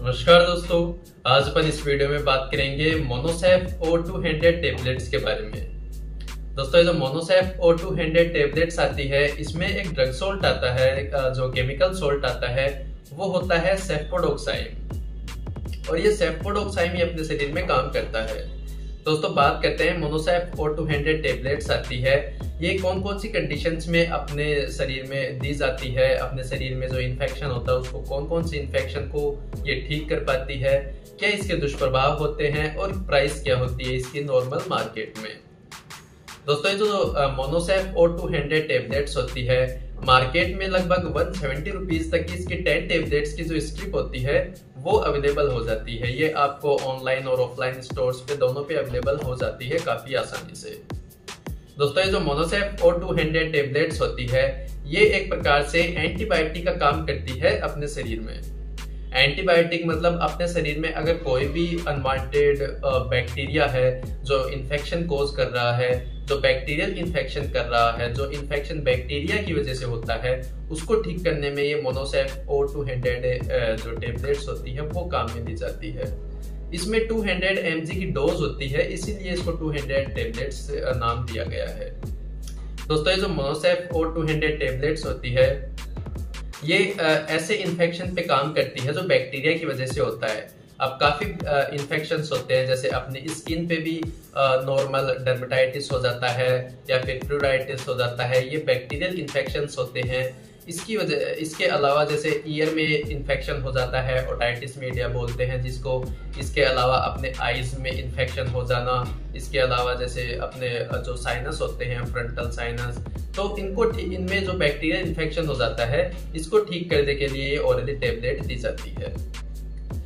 नमस्कार दोस्तों, आज अपन इस वीडियो में बात करेंगे मोनोसेफ O200 टेबलेट्स के बारे में। दोस्तों, ये जो मोनोसेफ O200 टेबलेट्स आती है, इसमें एक ड्रग सोल्ट आता है, जो केमिकल सोल्ट आता है वो होता है सेफोडोक्साइम, और ये सेफोडोक्साइम ही अपने शरीर में काम करता है। दोस्तों, बात करते हैं मोनोसेफ O200 टेबलेट्स आती है, ये कौन कौन सी कंडीशंस में अपने शरीर में दी जाती है। अपने शरीर में जो इन्फेक्शन होता है उसको कौन कौन सी इन्फेक्शन को ये ठीक कर पाती है, क्या इसके दुष्प्रभाव होते हैं और प्राइस क्या होती है इसकी नॉर्मल मार्केट में। दोस्तों, ये जो मोनोसेफ O200 टेबलेट्स होती है, मार्केट में लगभग 170 रुपीज तक की इसकी 10 टेबलेट्स की जो स्ट्रिप होती है वो अवेलेबल हो जाती है। ये आपको ऑनलाइन और ऑफलाइन स्टोर्स पे दोनों पे अवेलेबल हो जाती है काफी आसानी से। दोस्तों, ये जो मोनोसेफ O200 टेबलेट्स होती है, ये एक प्रकार से एंटीबायोटिक का काम करती है अपने शरीर में। एंटीबायोटिक मतलब अपने शरीर में अगर कोई भी अनवांटेड बैक्टीरिया है जो इन्फेक्शन कोज कर रहा है, जो बैक्टीरियल इन्फेक्शन कर रहा है, जो इन्फेक्शन बैक्टीरिया की वजह से होता है, उसको ठीक करने में ये मोनोसेफ O200 जो टेबलेट्स होती है वो काम में ली जाती है। इसमें 200 mg की डोज होती है, इसीलिए इसको 200 टेबलेट्स नाम दिया गया है। दोस्तों, ये जो मोनोसेफ O200 टेबलेट्स होती है, ये ऐसे इन्फेक्शन पे काम करती है जो बैक्टीरिया की वजह से होता है। अब काफी इन्फेक्शंस होते हैं, जैसे अपने स्किन पे भी नॉर्मल डर्मेटाइटिस हो जाता है या फिर प्लूराइटिस हो जाता है, ये बैक्टीरियल इन्फेक्शंस होते हैं। इसके अलावा जैसे ईयर में इन्फेक्शन हो जाता है, ओटाइटिस मीडिया बोलते हैं जिसको। इसके अलावा अपने आईज में इन्फेक्शन हो जाना, इसके अलावा जैसे अपने जो साइनस होते हैं, फ्रंटल साइनस, तो इनमें जो बैक्टीरियल इन्फेक्शन हो जाता है, इसको ठीक करने के लिए ओरली टेबलेट दी जाती है।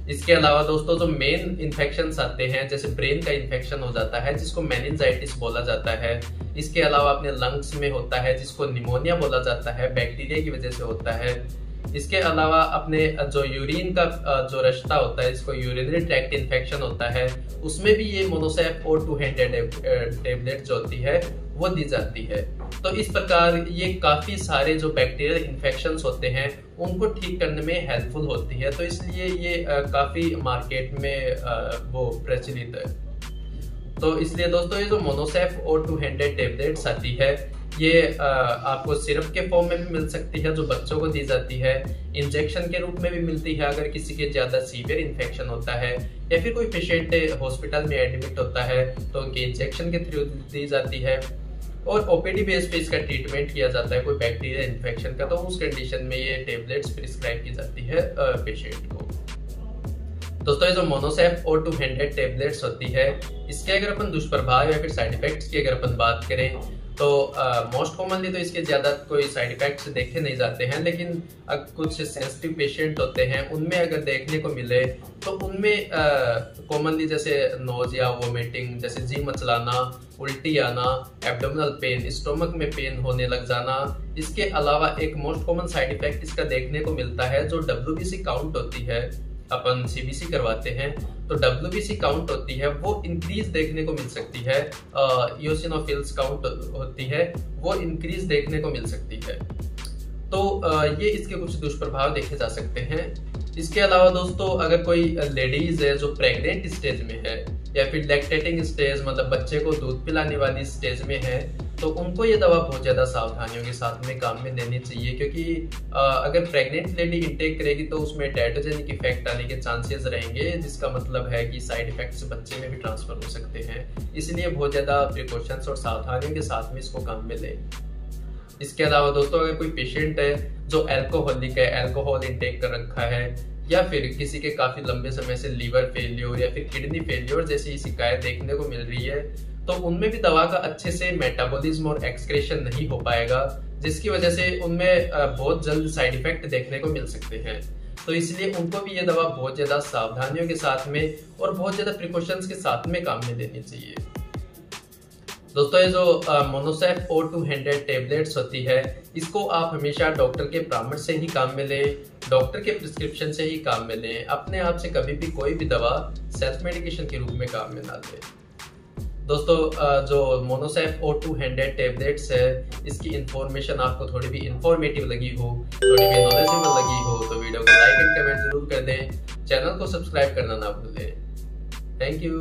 इसके अलावा दोस्तों, जो मेन इन्फेक्शंस आते हैं, जैसे ब्रेन का इन्फेक्शन हो जाता है जिसको मेनिंजाइटिस बोला जाता है। इसके अलावा अपने लंग्स में होता है जिसको निमोनिया बोला जाता है, बैक्टीरिया की वजह से होता है। इसके अलावा अपने जो यूरिन का जो रास्ता होता है, इसको यूरिनरी ट्रैक्ट इन्फेक्शन होता है, उसमें भी ये मोनोसेफ O200 टेबलेट जो होती है वो दी जाती है। तो इस प्रकार ये काफी सारे जो बैक्टीरियल इन्फेक्शंस होते हैं उनको ठीक करने में हेल्पफुल होती है, तो इसलिए ये काफी मार्केट में वो प्रचलित है। तो इसलिए दोस्तों, ये जो मोनोसेफ O200 टेबलेट्स आती है, ये आपको सिरप के फॉर्म में भी मिल सकती है जो बच्चों को दी जाती है, इंजेक्शन के रूप में भी मिलती है अगर किसी के ज्यादा सीवियर इन्फेक्शन होता है, या फिर कोई पेशेंट हॉस्पिटल में एडमिट होता है तो उनके इंजेक्शन के थ्रू दी जाती है, और ओपीडी बेस पे इसका ट्रीटमेंट किया जाता है कोई बैक्टीरिया इन्फेक्शन का, तो उस कंडीशन में ये टेबलेट्स प्रिस्क्राइब की जाती है पेशेंट को। दोस्तों, ये जो मोनोसेफ O200 टेबलेट्स होती है, इसके अगर अपन दुष्प्रभाव या फिर साइड इफेक्ट्स की अगर अपन बात करें तो मोस्ट कॉमनली तो इसके ज्यादा कोई साइड इफेक्ट्स देखे नहीं जाते हैं, लेकिन कुछ सेंसिटिव पेशेंट होते हैं उनमें अगर देखने को मिले तो उनमें कॉमनली जैसे नोजिया, वोमिटिंग, जैसे जी मचलाना, उल्टी आना, एब्डोमिनल पेन, स्टोमक में पेन होने लग जाना। इसके अलावा एक मोस्ट कॉमन साइड इफेक्ट इसका देखने को मिलता है, जो WBC काउंट होती है, अपन CBC करवाते हैं तो WBC काउंट होती है वो इंक्रीज देखने को मिल सकती है, यूसिनोफिल्स काउंट होती है वो इंक्रीज देखने को मिल सकती है। तो ये इसके कुछ दुष्प्रभाव देखे जा सकते हैं। इसके अलावा दोस्तों, अगर कोई लेडीज है जो प्रेग्नेंट स्टेज में है या फिर लैक्टेटिंग स्टेज मतलब बच्चे को दूध पिलाने वाली स्टेज में है, तो उनको ये दवा बहुत ज्यादा सावधानियों के साथ में काम में लेनी चाहिए, क्योंकि अगर प्रेग्नेंट लेडी इंटेक करेगी तो उसमें डेटोजेनिक इफेक्ट आने के चांसेस रहेंगे, जिसका मतलब है कि साइड इफेक्ट्स बच्चे में भी ट्रांसफर हो सकते हैं। इसलिए बहुत ज्यादा प्रिकॉशंस और सावधानियों के साथ में इसको काम में लें। इसके अलावा दोस्तों, अगर कोई पेशेंट है जो अल्कोहलिक है, अल्कोहल इंटेक कर रखा है, या फिर किसी के काफी लंबे समय से लीवर फेलियर या फिर किडनी फेलियर जैसी शिकायत देखने को मिल रही है, तो उनमें भी दवा का अच्छे से मेटाबॉलिज्म और एक्सक्रेशन नहीं हो पाएगा, जिसकी वजह से उनमें बहुत जल्द साइड इफेक्ट देखने को मिल सकते हैं। तो इसलिए उनको भी ये दवा बहुत ज्यादा सावधानियों के साथ में और बहुत ज्यादा प्रिकॉशंस के साथ में काम में लेनी चाहिए। दोस्तों, ये जो मोनोसेफ O200 टेबलेट्स होती है, इसको आप हमेशा डॉक्टर के परामर्श से ही काम में लें, डॉक्टर के प्रिस्क्रिप्शन से ही काम में लें। अपने आप से कभी भी कोई भी दवा सेल्फ मेडिकेशन के रूप में काम में ना लें। दोस्तों, जो मोनोसेफ O200 टेबलेट्स है, इसकी इंफॉर्मेशन आपको थोड़ी भी इंफॉर्मेटिव लगी हो, थोड़ी भी नॉलेजेबल लगी हो, तो वीडियो को लाइक एंड कमेंट जरूर कर दें। चैनल को सब्सक्राइब करना ना भूलें। Thank you.